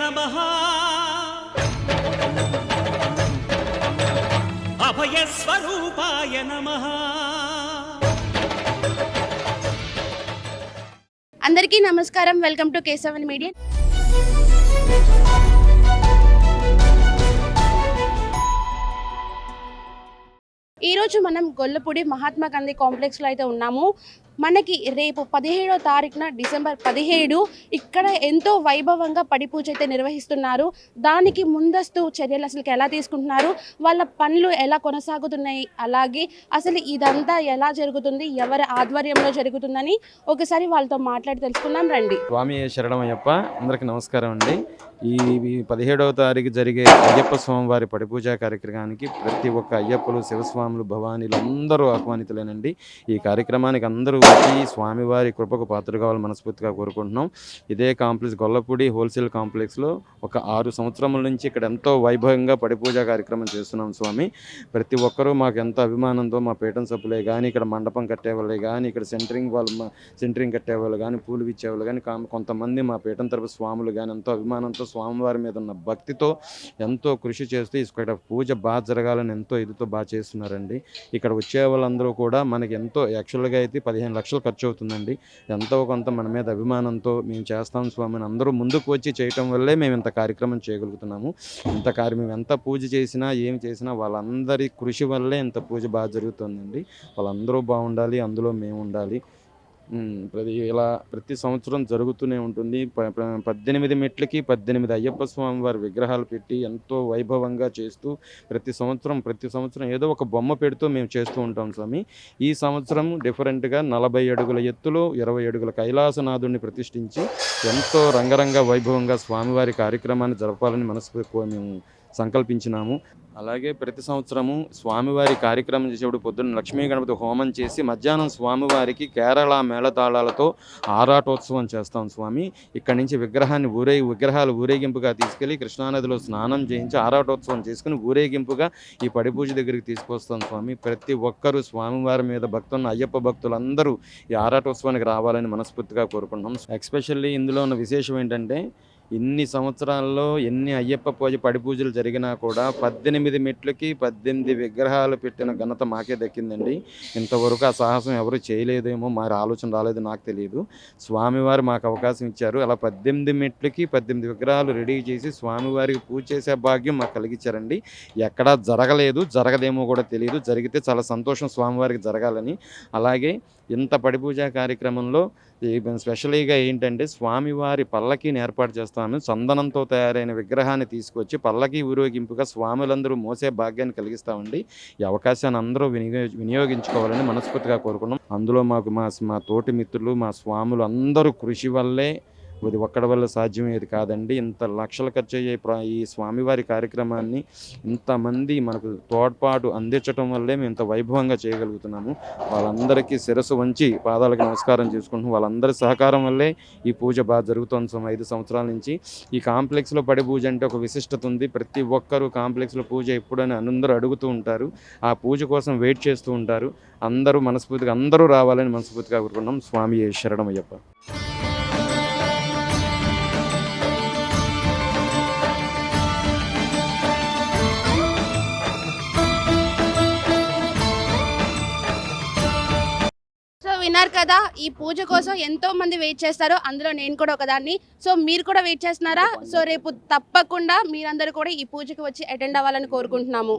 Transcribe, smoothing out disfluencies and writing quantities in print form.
నమః అభయస్వరూపాయ నమః. అందరికీ నమస్కారం. Welcome to K7 media. ఈరోజు మనం గొల్లపూడి మహాత్మా గాంధీ కాంప్లెక్స్లో అయితే ఉన్నాము. మనకి రేపు 17వ తారీఖున డిసెంబర్ 17 ఇక్కడ ఎంతో వైభవంగా పడి పూజ అయితే నిర్వహిస్తున్నారు. దానికి ముందస్తు చర్యలు అసలు ఎలా తీసుకుంటున్నారు, వాళ్ళ పనులు ఎలా కొనసాగుతున్నాయి, అలాగే అసలు ఇదంతా ఎలా జరుగుతుంది, ఎవరి ఆధ్వర్యంలో జరుగుతుందని ఒకసారి వాళ్ళతో మాట్లాడి తెలుసుకుందాం రండి. స్వామి శరణమయ్యప్ప, అందరికీ నమస్కారం అండి. ఈ 17వ తారీఖు జరిగే అయ్యప్ప స్వామివారి పడిపూజా కార్యక్రమానికి ప్రతి ఒక్క అయ్యప్పలు, శివస్వాములు, భవానీలు అందరూ ఆహ్వానితులేనండి. ఈ కార్యక్రమానికి అందరూ వచ్చి స్వామివారి కృపకు పాత్రలు కావాలని మనస్ఫూర్తిగా కోరుకుంటున్నాం. ఇదే కాంప్లెక్స్ గొల్లపూడి హోల్సేల్ కాంప్లెక్స్లో ఒక 6 సంవత్సరముల నుంచి ఇక్కడ ఎంతో వైభవంగా పడిపూజా కార్యక్రమం చేస్తున్నాం స్వామి. ప్రతి ఒక్కరూ మాకు ఎంతో అభిమానంతో మా పీఠం సభ్యులే కానీ, ఇక్కడ మండపం కట్టేవాళ్ళే కానీ, ఇక్కడ సెంటరింగ్ కట్టేవాళ్ళు కానీ, పూలు ఇచ్చేవాళ్ళు కానీ, కొంతమంది మా పీఠం తరపు స్వాములు కానీ ఎంతో అభిమానంతో స్వామివారి మీద ఉన్న భక్తితో ఎంతో కృషి చేస్తూ ఇక్కడ పూజ బాగా జరగాలని ఎంతో ఇదితో బాగా చేస్తున్నారండి. ఇక్కడ వచ్చే వాళ్ళందరూ కూడా మనకి ఎంతో యాక్చువల్గా అయితే 15 లక్షలు ఖర్చు అవుతుందండి. ఎంతో కొంత మన మీద అభిమానంతో మేము చేస్తాం స్వామిని అందరూ ముందుకు వచ్చి చేయటం వల్లే మేము ఇంత కార్యక్రమం చేయగలుగుతున్నాము. మేము ఎంత పూజ చేసినా ఏమి చేసినా వాళ్ళందరి కృషి వల్లే ఇంత పూజ బాగా జరుగుతుందండి. వాళ్ళందరూ బాగుండాలి, అందులో మేము ఉండాలి. ఇలా ప్రతి సంవత్సరం జరుగుతూనే ఉంటుంది. 18 మెట్లకి 18 అయ్యప్ప స్వామి వారి విగ్రహాలు పెట్టి ఎంతో వైభవంగా చేస్తూ ప్రతి సంవత్సరం ఏదో ఒక బొమ్మ పెడుతూ మేము చేస్తూ ఉంటాం స్వామి. ఈ సంవత్సరం డిఫరెంట్గా 40 అడుగుల ఎత్తులో 20 అడుగుల కైలాసనాథుడిని ప్రతిష్ఠించి ఎంతో రంగరంగ వైభవంగా స్వామివారి కార్యక్రమాన్ని జరపాలని మేము సంకల్పించినాము. అలాగే ప్రతి సంవత్సరము స్వామివారి కార్యక్రమం చేసేప్పుడు పొద్దున్న లక్ష్మీ గణపతి హోమం చేసి మధ్యాహ్నం స్వామివారికి కేరళ మేళతాళాలతో ఆరాటోత్సవం చేస్తాం స్వామి. ఇక్కడి నుంచి విగ్రహాలు ఊరేగింపుగా తీసుకెళ్లి కృష్ణానదిలో స్నానం చేయించి ఆరాటోత్సవం చేసుకుని ఊరేగింపుగా ఈ పడిపూజ దగ్గరికి తీసుకొస్తాం స్వామి. ప్రతి ఒక్కరూ స్వామివారి మీద భక్తున్న అయ్యప్ప భక్తులందరూ ఈ ఆరాటోత్సవానికి రావాలని మనస్ఫూర్తిగా కోరుకుంటున్నాం. ఎస్పెషల్లీ ఇందులో ఉన్న విశేషం ఏంటంటే ఇన్ని సంవత్సరాల్లో ఎన్ని అయ్యప్ప పడిపూజలు జరిగినా కూడా 18 మెట్లకి 18 విగ్రహాలు పెట్టిన ఘనత మాకే దక్కిందండి. ఇంతవరకు ఆ సాహసం ఎవరు చేయలేదేమో, మరి ఆలోచన రాలేదు, నాకు తెలియదు. స్వామివారు మాకు అవకాశం ఇచ్చారు. అలా 18 మెట్లకి 18 విగ్రహాలు రెడీ చేసి స్వామివారికి పూజ చేసే భాగ్యం మాకు కలిగించారండి. ఎక్కడా జరగదేమో కూడా తెలియదు. జరిగితే చాలా సంతోషం స్వామివారికి జరగాలని. అలాగే ఇంత పడిపూజా కార్యక్రమంలో స్పెషల్గా ఏంటంటే స్వామివారి పల్లకీని ఏర్పాటు చేస్తాను. చందనంతో తయారైన విగ్రహాన్ని తీసుకొచ్చి పల్లకీ ఊరేగింపుగా స్వాములందరూ మోసే భాగ్యాన్ని కలిగిస్తామండి. ఈ అవకాశాన్ని అందరూ వినియోగించుకోవాలని మనస్ఫూర్తిగా కోరుకున్నాం. అందులో మాకు మా తోటి మిత్రులు, మా స్వాములు అందరూ కృషి వల్లే, ఇది ఒక్కడి వల్ల సాధ్యమయ్యేది కాదండి. ఇంత లక్షలు ఖర్చు అయ్యే ఈ స్వామివారి కార్యక్రమాన్ని ఇంతమంది మనకు తోడ్పాటు అందించడం వల్లే మేము ఇంత వైభవంగా చేయగలుగుతున్నాము. వాళ్ళందరికీ శిరస్సు వంచి పాదాలకు నమస్కారం చేసుకుంటున్నాం. వాళ్ళందరి సహకారం వల్లే ఈ పూజ బాగా జరుగుతుంది. 5 సంవత్సరాల నుంచి ఈ కాంప్లెక్స్లో పడి పూజ అంటే ఒక విశిష్టత ఉంది. ప్రతి ఒక్కరూ కాంప్లెక్స్లో పూజ ఎప్పుడని అందరూ అడుగుతూ ఉంటారు. ఆ పూజ కోసం వెయిట్ చేస్తూ ఉంటారు. అందరూ రావాలని మనస్ఫూర్తిగా కోరుకున్నాం. స్వామి శరణమయ్యప్ప. విన్నారు కదా, ఈ పూజ కోసం ఎంతో మంది వెయిట్ చేస్తారు. అందులో నేను కూడా ఒకదాన్ని. సో మీరు కూడా వెయిట్ చేస్తున్నారా? సో రేపు తప్పకుండా మీరందరూ కూడా ఈ పూజకి వచ్చి అటెండ్ అవ్వాలని కోరుకుంటున్నాము.